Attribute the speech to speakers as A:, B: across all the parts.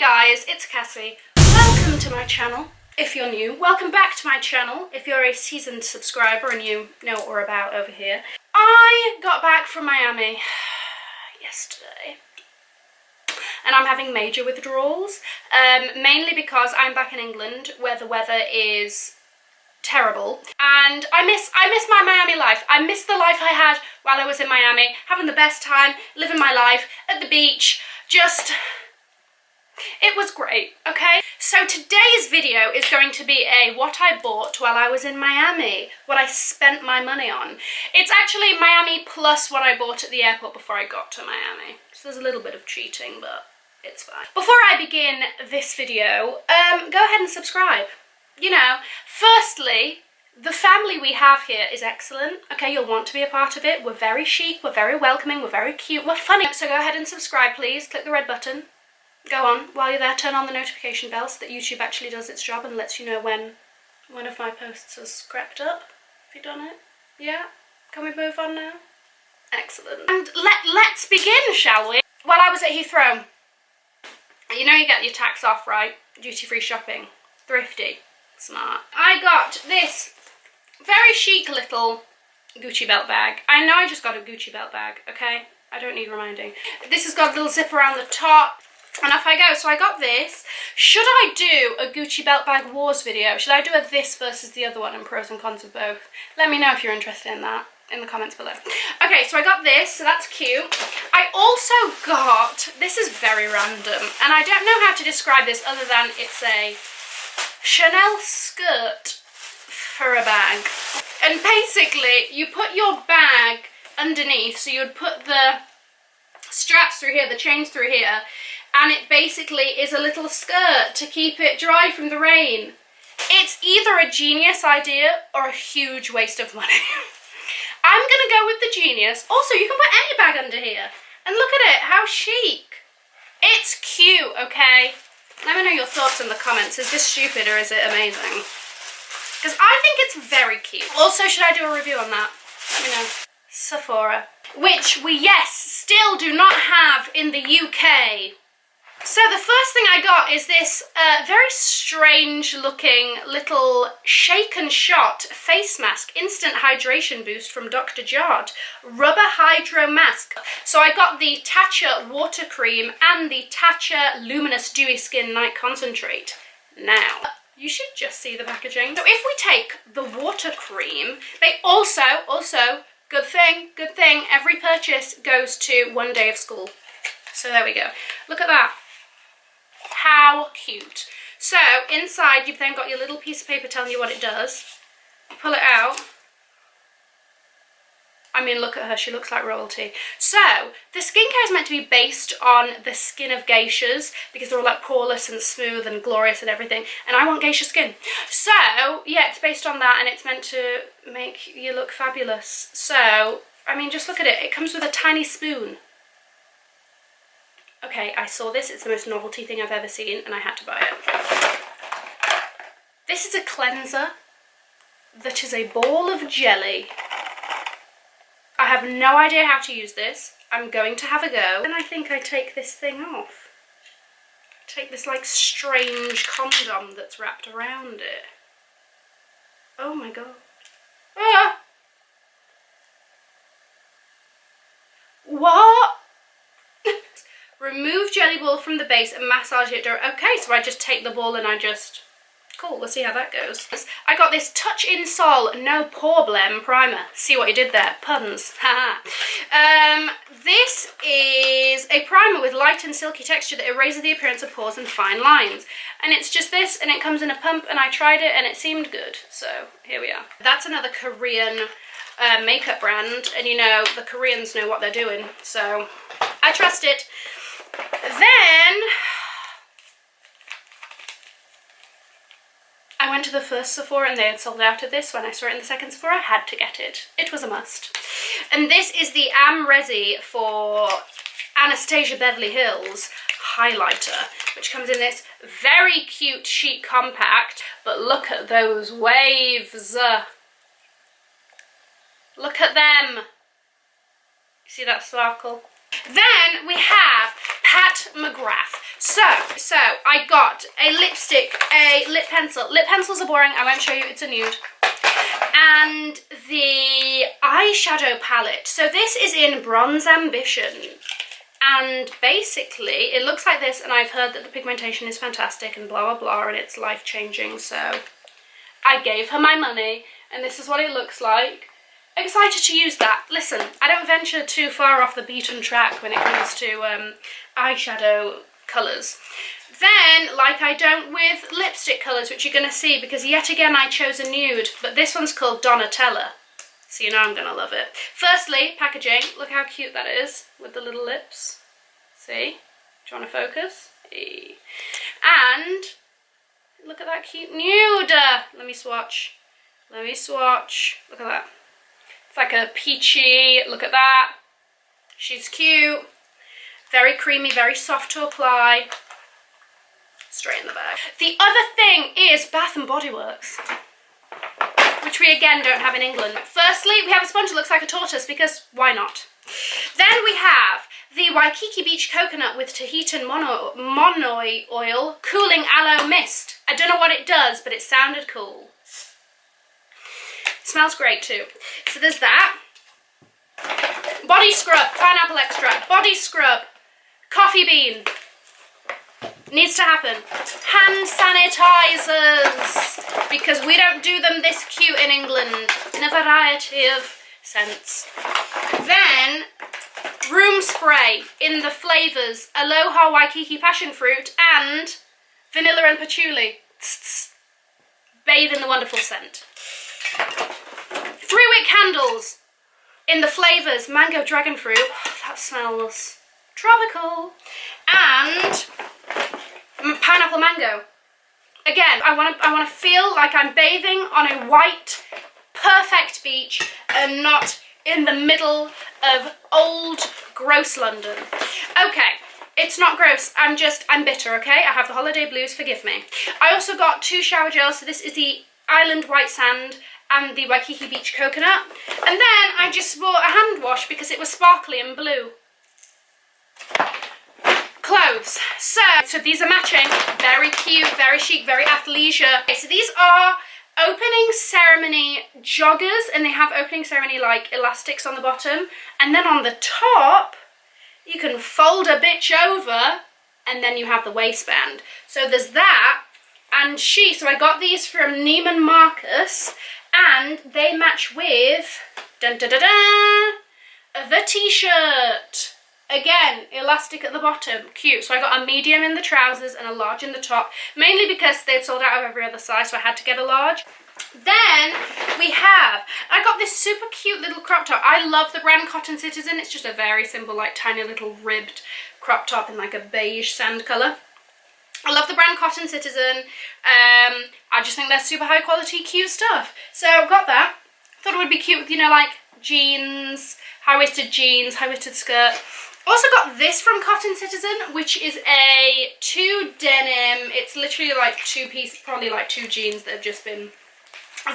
A: guys, it's Cassie. Welcome to my channel. If you're new, welcome back to my channel. If you're a seasoned subscriber and you know what we're about over here. I got back from Miami yesterday and I'm having major withdrawals, mainly because I'm back in England where the weather is terrible and I miss my Miami life. I miss the life I had while I was in Miami, having the best time, living my life at the beach, it was great, okay? So today's video is going to be a what I bought while I was in Miami, what I spent my money on. It's actually Miami plus what I bought at the airport before I got to Miami. So there's a little bit of cheating, but it's fine. Before I begin this video, go ahead and subscribe. You know, firstly, the family we have here is excellent, okay? You'll want to be a part of it. We're very chic, we're very welcoming, we're very cute, we're funny. So go ahead and subscribe, please. Click the red button. Go on, while you're there, turn on the notification bell so that YouTube actually does its job and lets you know when one of my posts has crept up. Have you done it? Yeah? Can we move on now? Excellent. And let's begin, shall we? While I was at Heathrow, you know you get your tax off, right? Duty-free shopping. Thrifty. Smart. I got this very chic little Gucci belt bag. I know I just got a Gucci belt bag, okay? I don't need reminding. This has got a little zip around the top. And off I go. So I got this. Should I do a Gucci belt bag wars video? Should I do a this versus the other one and pros and cons of both? Let me know if you're interested in that in the comments below. Okay, so I got this, so that's cute. I also got, this is very random, and I don't know how to describe this other than it's a Chanel skirt for a bag. And basically, you put your bag underneath, so you would put the straps through here, the chains through here, and it basically is a little skirt to keep it dry from the rain. It's either a genius idea or a huge waste of money. I'm gonna go with the genius. Also, you can put any bag under here. And look at it, how chic. It's cute, okay? Let me know your thoughts in the comments. Is this stupid or is it amazing? Because I think it's very cute. Also, should I do a review on that? Let me know. Sephora. Which we, yes, still do not have in the UK. So the first thing I got is this very strange looking little shake and shot face mask, instant hydration boost from Dr. Jart, rubber hydro mask. So I got the Tatcha water cream and the Tatcha luminous dewy skin night concentrate. Now, you should just see the packaging. So if we take the water cream, they also, good thing, every purchase goes to 1 day of school. So there we go. Look at that. How cute. So inside you've then got your little piece of paper telling you what it does. You pull it out. I mean, look at her, she looks like royalty. So the skincare is meant to be based on the skin of geishas because they're all like poreless and smooth and glorious and everything, and I want geisha skin. So yeah, it's based on that and it's meant to make you look fabulous. So I mean, just look at it. It comes with a tiny spoon. Okay, I saw this, it's the most novelty thing I've ever seen and I had to buy it. This is a cleanser that is a ball of jelly. I have no idea how to use this. I'm going to have a go. And I think I take this thing off. Take this like strange condom that's wrapped around it. Oh my god. Ah! What? Remove jelly ball from the base and massage it. Okay, so I just take the ball and I just... Cool, we'll see how that goes. I got this Touch in Sol No Problem primer. See what you did there? Puns. Haha. This is a primer with light and silky texture that erases the appearance of pores and fine lines. And it's just this, and it comes in a pump, and I tried it and it seemed good. So here we are. That's another Korean makeup brand, and you know, the Koreans know what they're doing. So I trust it. Then I went to the first Sephora and they had sold out of this. When I saw it in the second Sephora, I had to get it. It was a must. And this is the Resi for Anastasia Beverly Hills highlighter, which comes in this very cute chic compact, but look at those waves. Look at them. See that sparkle? Then we have Pat McGrath. So So I got a lipstick, a lip pencil. Lip pencils are boring, I won't show you, it's a nude. And the eyeshadow palette. So this is in Bronze Ambition. And basically, it looks like this, and I've heard that the pigmentation is fantastic and blah, blah, blah, and it's life-changing, so I gave her my money, and this is what it looks like. Excited to use that. Listen, I don't venture too far off the beaten track when it comes to eyeshadow colours. Then, like I don't with lipstick colours, which you're going to see, because yet again I chose a nude, but this one's called Donatella. So you know I'm going to love it. Firstly, packaging. Look how cute that is with the little lips. See? Do you want to focus? And look at that cute nude. Let me swatch. Let me swatch. Look at that. It's like a peachy. Look at that. She's cute. Very creamy, very soft to apply. Straight in the bag. The other thing is Bath and Body Works, which we again don't have in England. Firstly, we have a sponge that looks like a tortoise, because why not? Then we have the Waikiki Beach Coconut with Tahitian monoi oil cooling aloe mist. I don't know what it does, but it sounded cool. Smells great too. So there's that. Body scrub, pineapple extract, body scrub, coffee bean. Needs to happen. Hand sanitizers, because we don't do them this cute in England, in a variety of scents. Then room spray in the flavours Aloha Waikiki Passion Fruit and Vanilla and Patchouli. Bathe in the wonderful scent. 3-wick candles in the flavours Mango Dragon Fruit. Oh, that smells tropical. And pineapple mango. Again, I want to feel like I'm bathing on a white, perfect beach and not in the middle of old, gross London. Okay, it's not gross. I'm bitter, okay? I have the holiday blues, forgive me. I also got 2 shower gels. So this is the Island White Sand and the Waikiki Beach Coconut. And then I just bought a hand wash because it was sparkly and blue. Clothes. So these are matching. Very cute, very chic, very athleisure. Okay, so these are opening ceremony joggers, and they have opening ceremony like elastics on the bottom, and then on the top you can fold a bitch over and then you have the waistband. So there's that. And so I got these from Neiman Marcus, and they match with dun, dun, dun, dun, the t-shirt. Again, elastic at the bottom, cute. So I got a medium in the trousers and a large in the top, mainly because they'd sold out of every other size, so I had to get a large. Then I got this super cute little crop top. I love the brand Cotton Citizen. It's just a very simple, like tiny little ribbed crop top in like a beige sand colour. I love the brand Cotton Citizen. I just think they're super high quality, cute stuff. So I got that. Thought it would be cute with, you know, like jeans, high-waisted jeans, high-waisted skirt. Also got this from Cotton Citizen, which is a 2 denim. It's literally like 2-piece, probably like 2 jeans that have just been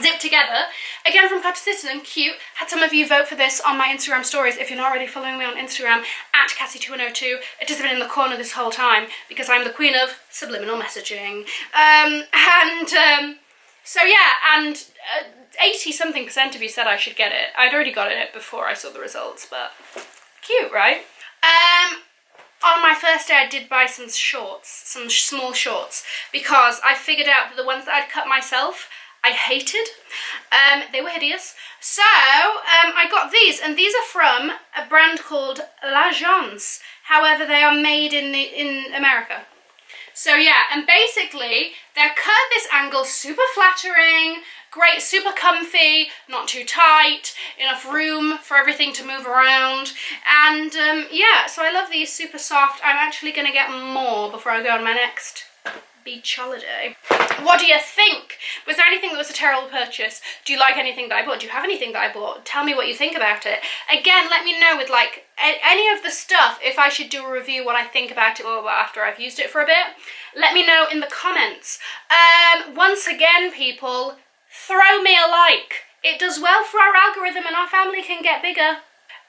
A: zipped together. Again from Cotton Citizen, cute. Had some of you vote for this on my Instagram stories. If you're not already following me on Instagram, at Cassie2102. It has been in the corner this whole time because I'm the queen of subliminal messaging. So yeah, and 80-something% of you said I should get it. I'd already got it before I saw the results, but cute, right? On my first day I did buy some shorts, some small shorts, because I figured out that the ones that I'd cut myself I hated. They were hideous. So I got these, and these are from a brand called L'Agence. However, they are made in America. So yeah, and basically they're cut at this angle, super flattering, great, super comfy, not too tight, enough room for everything to move around. And yeah, so I love these, super soft. I'm actually going to get more before I go on my next beach holiday. What do you think? Was there anything that was a terrible purchase? Do you like anything that I bought? Do you have anything that I bought? Tell me what you think about it. Again, let me know with like any of the stuff, if I should do a review, what I think about it or after I've used it for a bit. Let me know in the comments. Once again, people, throw me a like. It does well for our algorithm and our family can get bigger.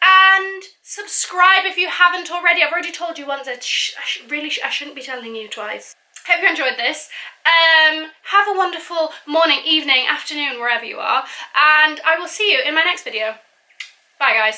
A: and subscribe if you haven't already. I've already told you once, I shouldn't be telling you twice. Hope you enjoyed this. Have a wonderful morning, evening, afternoon, wherever you are, and I will see you in my next video. Bye guys.